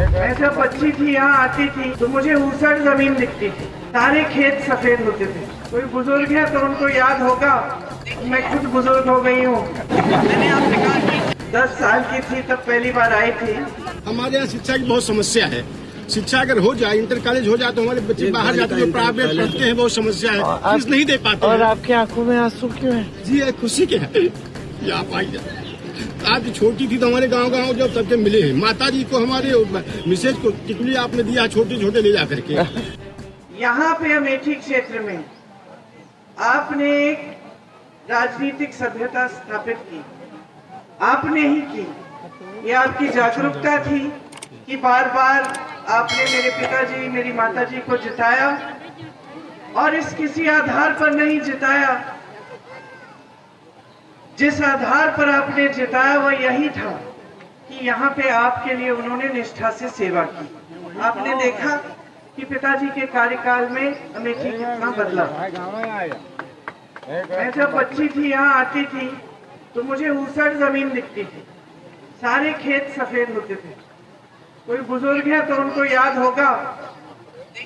मैं जब बच्ची थी यहाँ आती थी तो मुझे ऊसर जमीन दिखती थी, सारे खेत सफेद होते थे। कोई बुजुर्ग है तो उनको याद होगा, मैं खुद बुजुर्ग हो गई हूँ। मैंने आपसे कहा कि 10 साल की थी तब पहली बार आई थी। हमारे यहाँ शिक्षा की बहुत समस्या है। शिक्षा अगर हो जाए, इंटर कॉलेज हो जाए तो हमारे बच्चे बाहर जाते हैं, प्राइवेट पढ़ते हैं, बहुत समस्या है, फीस नहीं दे पाते। और आपकी आंखों में आंसू क्यों है? जी ये खुशी के है। आप आइए। आज छोटी थी तो हमारे गांव जब सबके मिले हैं। माता जी को, हमारे मिसेज को टिकली आपने दिया, छोटे छोटे ले जा करके। यहाँ पे अमेठी क्षेत्र में आपने एक राजनीतिक सभ्यता स्थापित की, आपने ही की। ये आपकी जागरूकता थी कि बार बार आपने मेरे पिताजी, मेरी माताजी को जिताया, और इस किसी आधार पर नहीं जिताया। जिस आधार पर आपने जिताया वह यही था कि यहाँ पे आपके लिए उन्होंने निष्ठा से सेवा की। आपने देखा कि पिताजी के कार्यकाल में अमेठी कितना बदला। मैं जब बच्ची थी यहाँ आती थी तो मुझे ऊसर जमीन दिखती थी, सारे खेत सफेद होते थे। कोई बुजुर्ग है तो उनको याद होगा,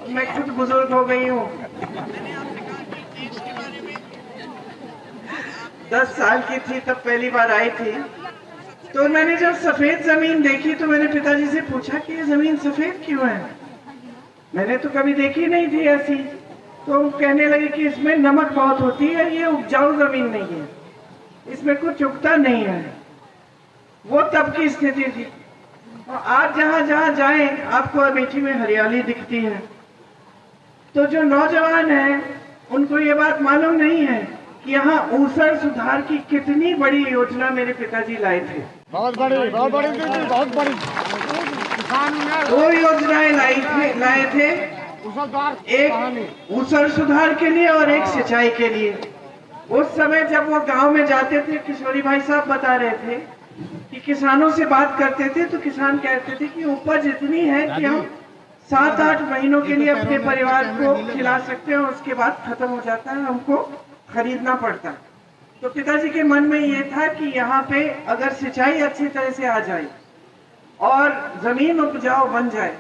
मैं खुद बुजुर्ग हो गई हूँ। 10 साल की थी तब पहली बार आई थी। तो मैंने जब सफेद जमीन देखी तो मैंने पिताजी से पूछा कि ये जमीन सफेद क्यों है, मैंने तो कभी देखी नहीं थी ऐसी। तो कहने लगे कि इसमें नमक बहुत होती है, ये उपजाऊ जमीन नहीं है, इसमें कुछ उगता नहीं है। वो तब की स्थिति थी। और आज जहां जहां जाएं आपको अमेठी में हरियाली दिखती है। तो जो नौजवान हैं उनको ये बात मालूम नहीं है कि यहाँ ऊसर सुधार की कितनी बड़ी योजना मेरे पिताजी लाए थे। बहुत बड़ी बहुत बड़ी दो योजनाएं लाए थे, एक ऊसर सुधार के लिए और एक सिंचाई के लिए। उस समय जब वो गांव में जाते थे, किशोरी भाई साहब बता रहे थे कि किसानों से बात करते थे तो किसान कहते थे कि उपज इतनी है कि हम 7-8 महीनों के लिए अपने परिवार को खिला सकते हैं, और उसके बाद खत्म हो जाता है, हमको खरीदना पड़ता है। तो पिताजी के मन में ये था कि यहाँ पे अगर सिंचाई अच्छी तरह से आ जाए और जमीन उपजाऊ बन जाए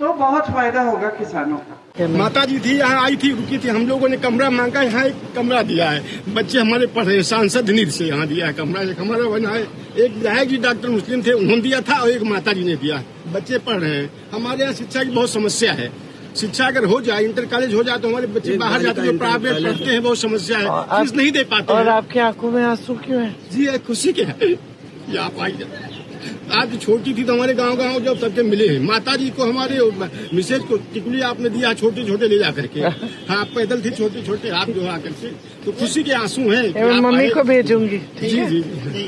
तो बहुत फायदा होगा किसानों का। माता जी थी, यहाँ आई थी, रुकी थी, हम लोगों ने कमरा मांगा, यहाँ एक कमरा दिया है। बच्चे हमारे पढ़ रहे हैं, सांसद निधि से यहाँ दिया है कमरा। एक हमारा बना है, एक विधायक जी डॉक्टर मुस्लिम थे, उन्होंने दिया था, और एक माता जी ने दिया। बच्चे पढ़ रहे हैं। हमारे यहाँ शिक्षा की बहुत समस्या है। शिक्षा अगर हो जाए, इंटर कॉलेज हो जाए तो हमारे बच्चे बाहर जाते हैं, प्राइवेट पढ़ते हैं, बहुत समस्या है, फीस नहीं दे पाते। और आपकी आंखों में आंसू क्यों है? जी ये खुशी के है। आप आइए। आज छोटी थी तो हमारे गांव जब सबके मिले हैं। माता जी को, हमारे मिसेज को टिकली आपने दिया, छोटे छोटे ले जा करके। हाँ, पैदल थी, छोटे छोटे हाथ जो आकर के। तो खुशी के आंसू हैं। मम्मी को भेजूंगी। जी।